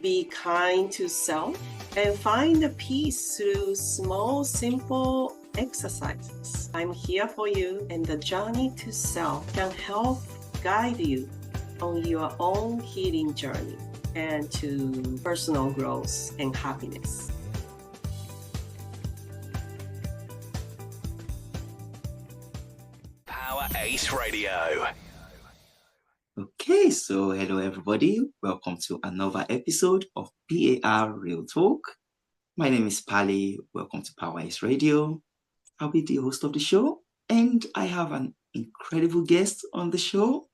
be kind to self, and find the peace through small, simple exercises. I'm here for you, and the journey to self can help guide you on your own healing journey and to personal growth and happiness. Power Ace Radio. Okay, so hello everybody. Welcome to another episode of PAR Real Talk. My name is Pali. Welcome to Power Ace Radio. I'll be the host of the show, and I have an incredible guest on the show.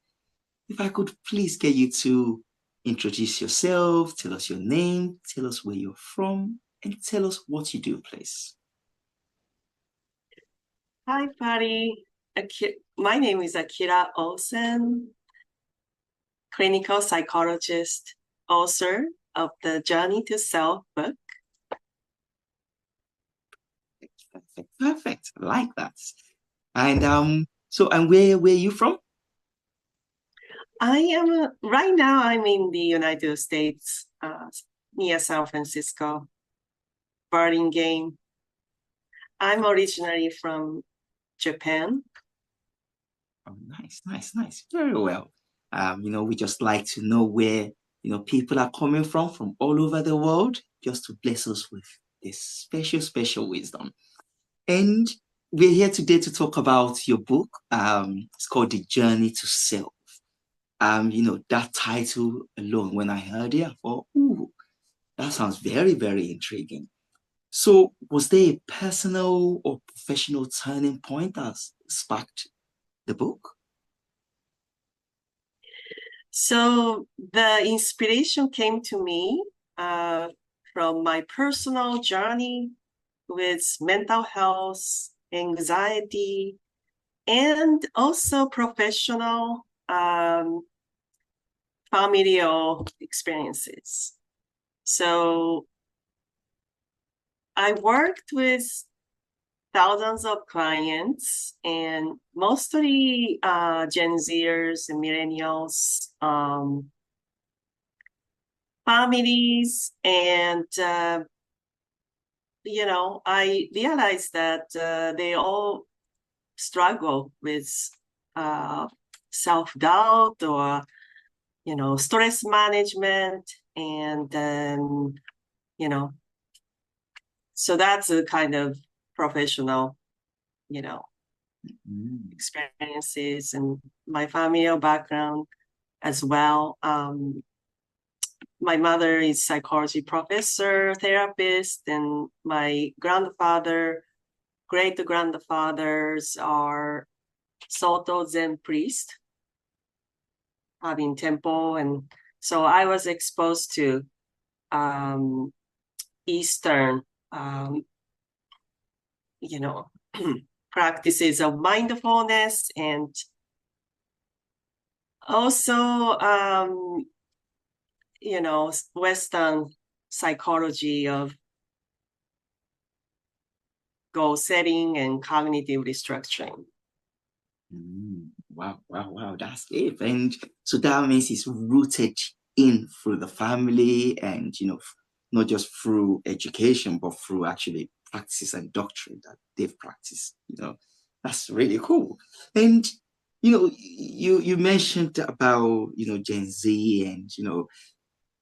If I could please get you to introduce yourself, tell us your name, tell us where you're from, and tell us what you do, please. Hi, Patty. My name is Akira Olsen, clinical psychologist, author of the Journey to Self book. Perfect. I like that. And where are you from? Right now I'm in the United States, near San Francisco, Burlingame. I'm originally from Japan. Oh, nice. Very well. We just like to know where, people are coming from all over the world, just to bless us with this special wisdom. And we're here today to talk about your book. It's called The Journey to Self. That title alone, when I heard it, I thought, ooh, that sounds very, very intriguing. So was there a personal or professional turning point that sparked the book? So the inspiration came to me from my personal journey with mental health, anxiety, and also professional familial experiences. So I worked with thousands of clients, and mostly Gen Zers and millennials, families, and I realized that they all struggle with self-doubt or stress management, and so that's a kind of professional experiences, and my familial background as well. My mother is psychology professor, therapist, and my great-grandfathers are Soto Zen priest, having temple. And so I was exposed to Eastern, practices of mindfulness, and also, Western psychology of goal setting and cognitive restructuring. Wow, that's it. And so that means it's rooted in through the family, and not just through education, but through actually practice and doctrine that they've practiced. That's really cool. And you mentioned about Gen Z, and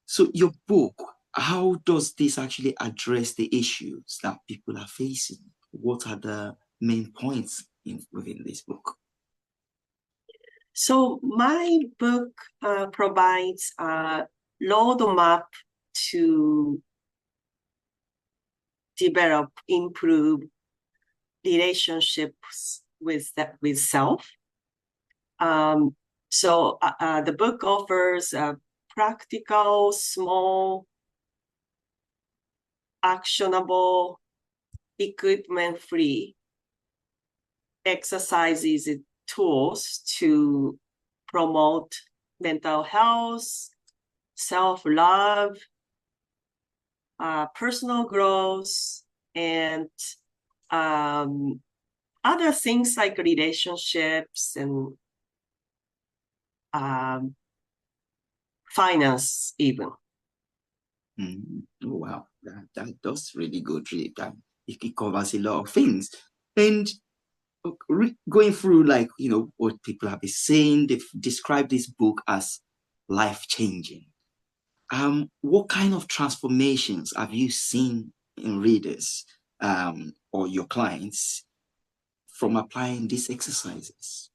so your book, how does this actually address the issues that people are facing? What are the main points within this book? So my book provides a roadmap to develop, improve relationships with self. So the book offers practical, small, actionable, equipment-free exercises and tools to promote mental health, self-love, personal growth, and other things like relationships and finance even. Oh, wow. That's really good. Really, it covers a lot of things. And going through, like, what people have been saying, they've described this book as life-changing. What kind of transformations have you seen in readers, or your clients, from applying these exercises?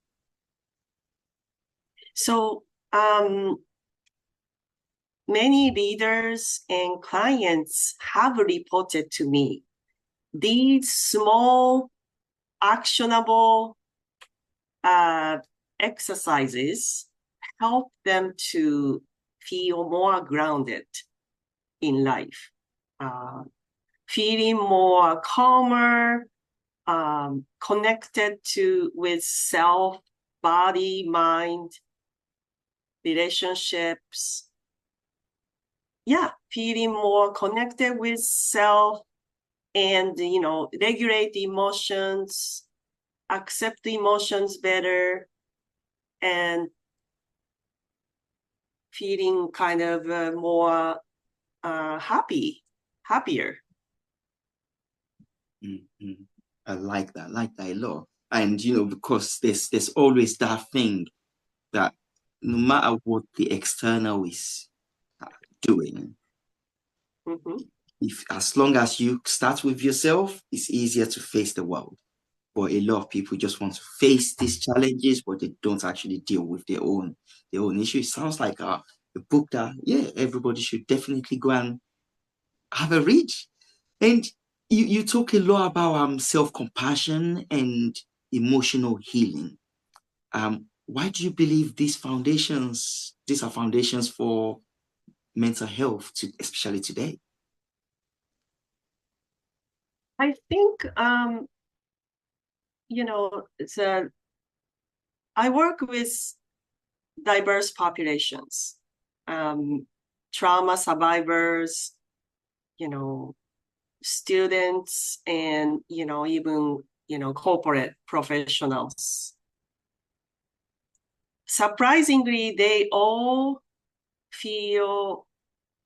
So, many readers and clients have reported to me these small, actionable exercises help them to feel more grounded in life, feeling more calmer, connected with self, body, mind, relationships. Yeah, feeling more connected with self and, regulate emotions, accept emotions better, and feeling kind of more happier. I like that. I like that a lot. And because there's always that thing that no matter what the external is doing, if as long as you start with yourself, it's easier to face the world. But a lot of people just want to face these challenges, but they don't actually deal with their own issue. It sounds like a book that, yeah, everybody should definitely go and have a read. And you talk a lot about self-compassion and emotional healing. Why do you believe these are foundations for mental health, especially today? I think, I work with diverse populations, trauma survivors, students, and, even, corporate professionals. Surprisingly, they all feel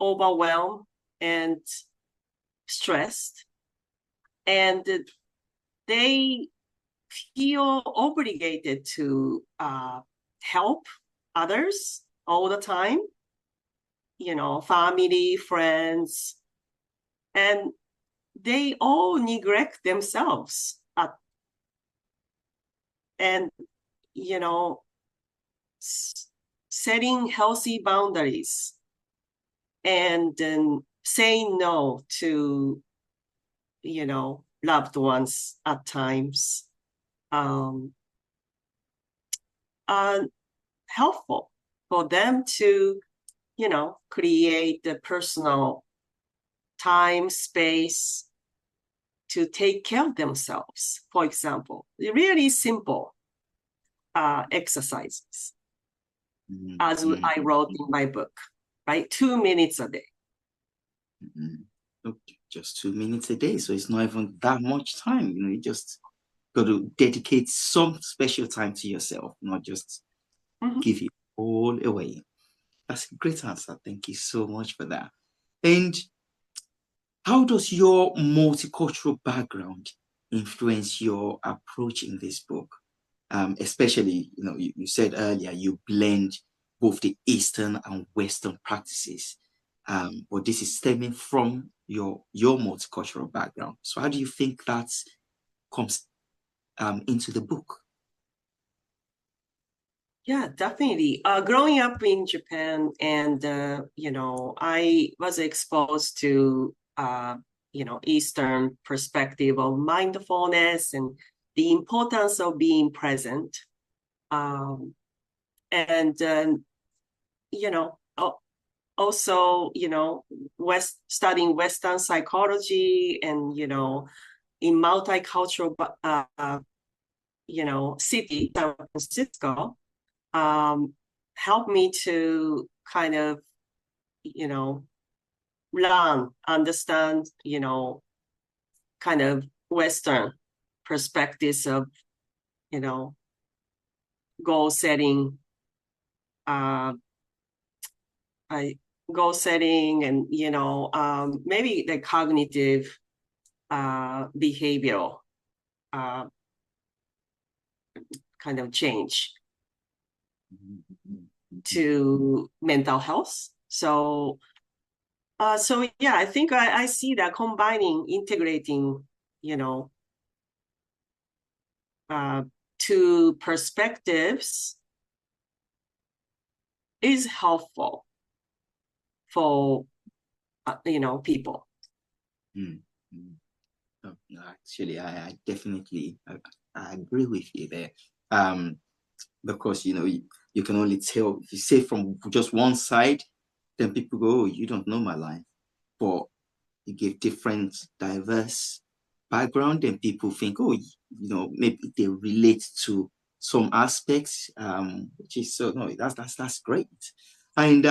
overwhelmed and stressed, and they feel obligated to help others all the time, family, friends, and they all neglect themselves. And, setting healthy boundaries and then saying no to, loved ones at times, are helpful for them to, create the personal time, space to take care of themselves. For example, really simple exercises, as I wrote in my book, right? 2 minutes a day. Okay, just 2 minutes a day. So it's not even that much time. You just got to dedicate some special time to yourself, not just give it all away. That's a great answer. Thank you so much for that. And how does your multicultural background influence your approach in this book? Especially, you said earlier you blend both the Eastern and Western practices, but this is stemming from your multicultural background. So how do you think that comes into the book? Yeah, definitely. Growing up in Japan, and I was exposed to Eastern perspective of mindfulness and the importance of being present, and also studying Western psychology, and in multicultural city, San Francisco, helped me to kind of, learn, understand, kind of Western perspectives of, goal setting, goal setting and, maybe the cognitive behavioral kind of change to mental health. So yeah, I think I see that combining, integrating, two perspectives is helpful for people. No, actually, I definitely I agree with you there. Because you can only tell if you say from just one side, then people go, "Oh, you don't know my life." But you give different, diverse background, and people think, "Oh, maybe they relate to some aspects." Which is so no, that's great. And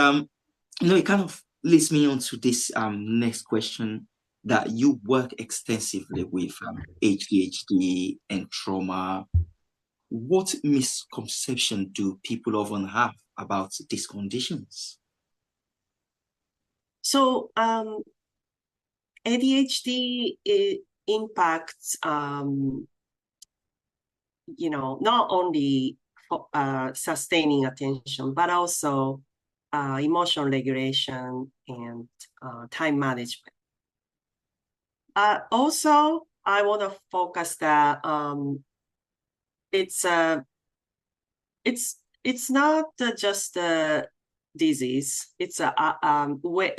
it kind of leads me on to this next question, that you work extensively with ADHD and trauma. What misconception do people often have about these conditions? So ADHD impacts, not only sustaining attention, but also emotional regulation and time management. Also, I want to focus that it's not just a disease. It's a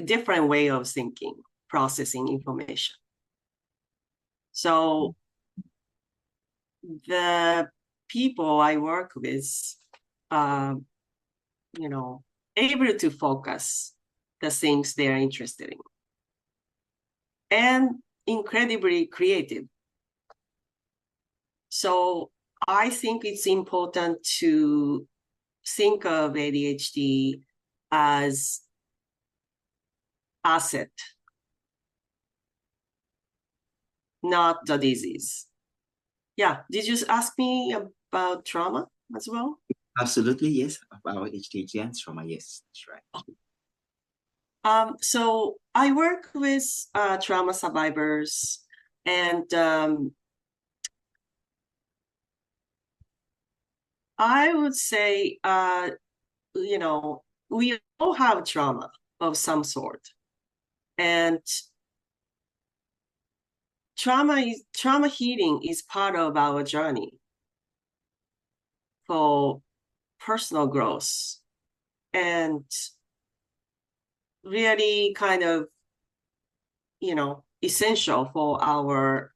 different way of thinking, processing information. So the people I work with, able to focus the things they're interested in, and incredibly creative. So I think it's important to think of ADHD as asset, not the disease. Yeah. Did you ask me about trauma as well? Absolutely, yes. About ADHD and trauma, yes, that's right. So I work with trauma survivors, and I would say, we all have trauma of some sort, and trauma healing is part of our journey for personal growth, and really kind of, essential for our,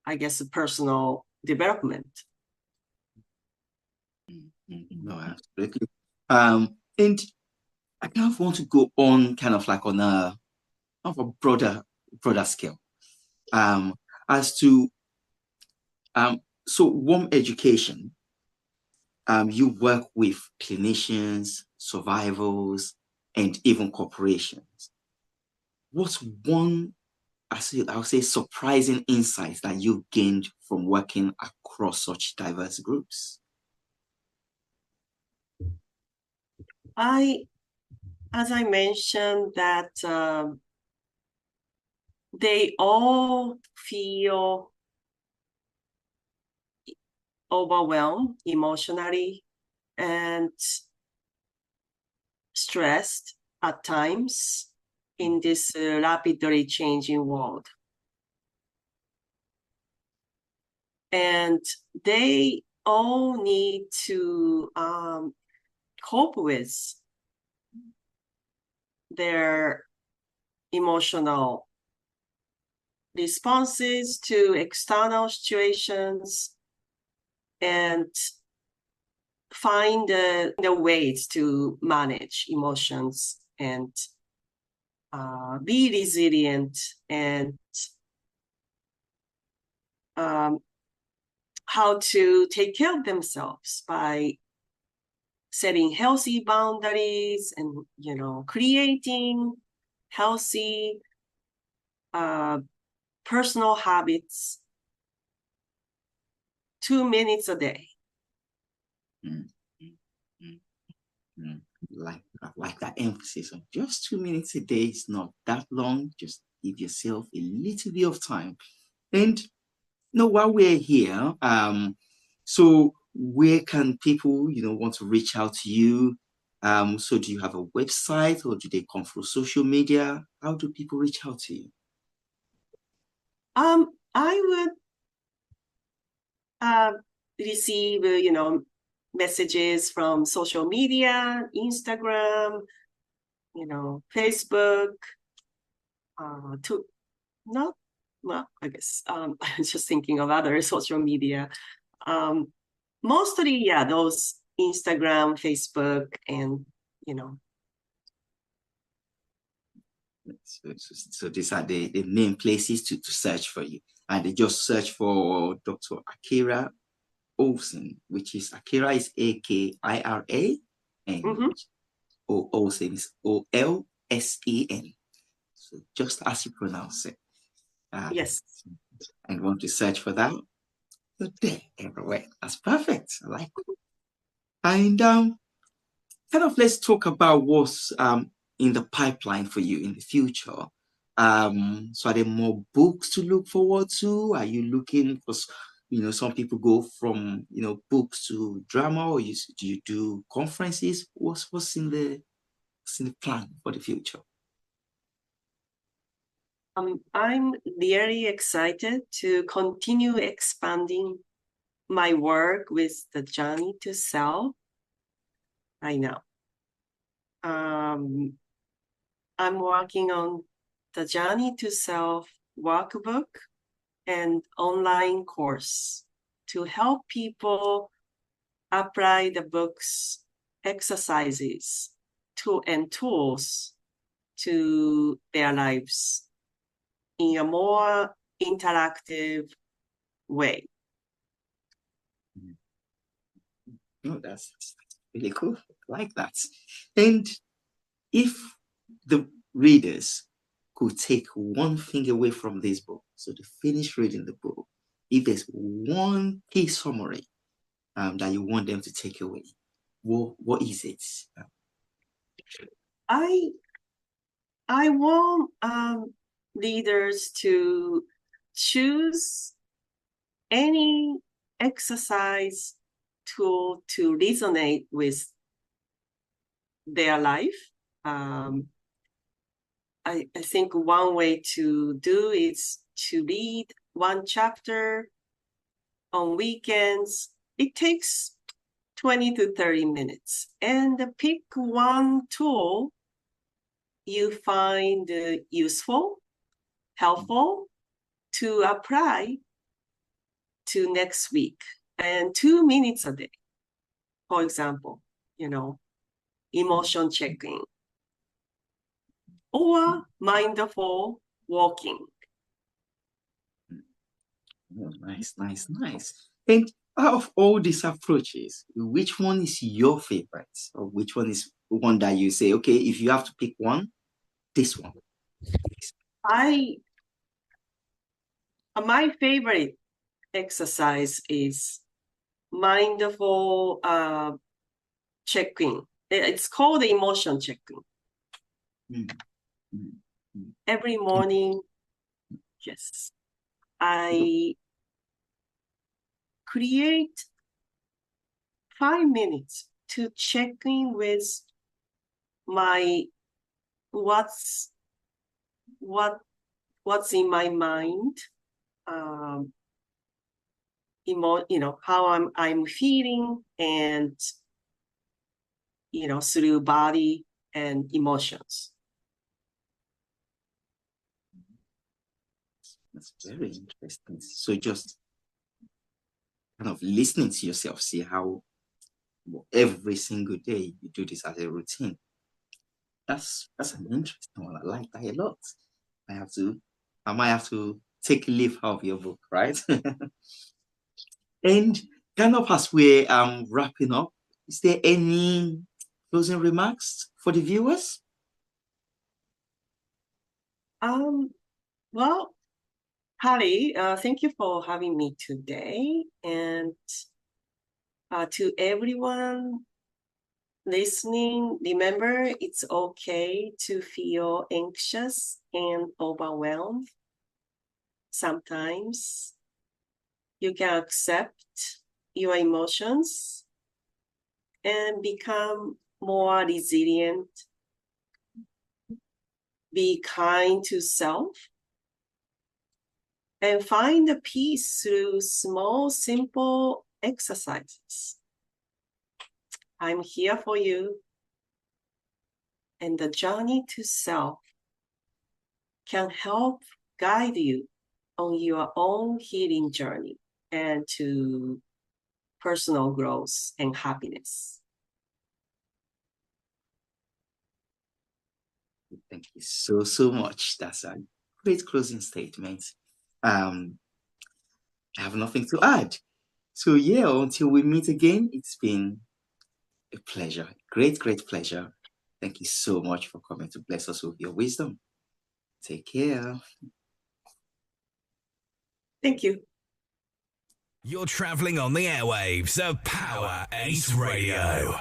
I guess, personal development. No, absolutely. And I kind of want to go on kind of like on a broader scale. As to so warm education, you work with clinicians, survivors, and even corporations. What's one, I would say, surprising insights that you've gained from working across such diverse groups? As I mentioned, that they all feel overwhelmed emotionally and stressed at times in this rapidly changing world. And they all need to cope with their emotional responses to external situations, and find the ways to manage emotions and be resilient, and how to take care of themselves by setting healthy boundaries and, creating healthy personal habits, 2 minutes a day. Mm, mm, mm. Mm, I like that emphasis on just 2 minutes a day. It's not that long. Just give yourself a little bit of time. And while we're here, so where can people, want to reach out to you? So do you have a website or do they come through social media? How do people reach out to you? I would receive, messages from social media, Instagram, Facebook, to not, well, I guess, I'm just thinking of other social media. Mostly, yeah, those Instagram, Facebook, and, So these are the main places to search for you. And they just search for Dr. Akira Olsen, which is Akira is Akira, and mhm. Olsen is Olsen. So just as you pronounce it. Yes. And want to search for that, you're there everywhere. That's perfect. I like it. And kind of let's talk about what's in the pipeline for you in the future. So are there more books to look forward to? Are you looking for, some people go from, books to drama, or do you do conferences? What's in the plan for the future? I'm very excited to continue expanding my work with the journey to self right now. I'm working on the journey to self workbook and online course to help people apply the book's exercises and tools to their lives in a more interactive way. No, that's really cool. I like that. And if the readers could take one thing away from this book, so to finish reading the book, if there's one key summary that you want them to take away, what is it? I I want leaders to choose any exercise tool to resonate with their life. I think one way to do is to read one chapter on weekends. It takes 20 to 30 minutes, and pick one tool you find useful, helpful to apply to next week, and 2 minutes a day. For example, emotion checking or mindful walking. Oh, nice, nice, nice. And out of all these approaches, which one is your favorite? Or which one is one that you say, okay, if you have to pick one, this one? I My favorite exercise is mindful checking. It's called emotion checking. Mm, mm, mm. Every morning, yes, I create 5 minutes to check in with my what's in my mind, how I'm feeling, and through body and emotions. That's very interesting. So just kind of listening to yourself, see how every single day you do this as a routine. That's an interesting one. I like that a lot. I might have to take a leaf out of your book, right? And kind of as we're wrapping up, is there any closing remarks for the viewers? Well, Harry, thank you for having me today. And to everyone Listening, remember it's okay to feel anxious and overwhelmed. Sometimes you can accept your emotions and become more resilient. Be kind to self and find the peace through small, simple exercises. I'm here for you. And the journey to self can help guide you on your own healing journey and to personal growth and happiness. Thank you so much. That's a great closing statement. I have nothing to add. So yeah, until we meet again, it's been a pleasure. Great pleasure. Thank you so much for coming to bless us with your wisdom. Take care. Thank you. You're traveling on the airwaves of Power Ace Radio.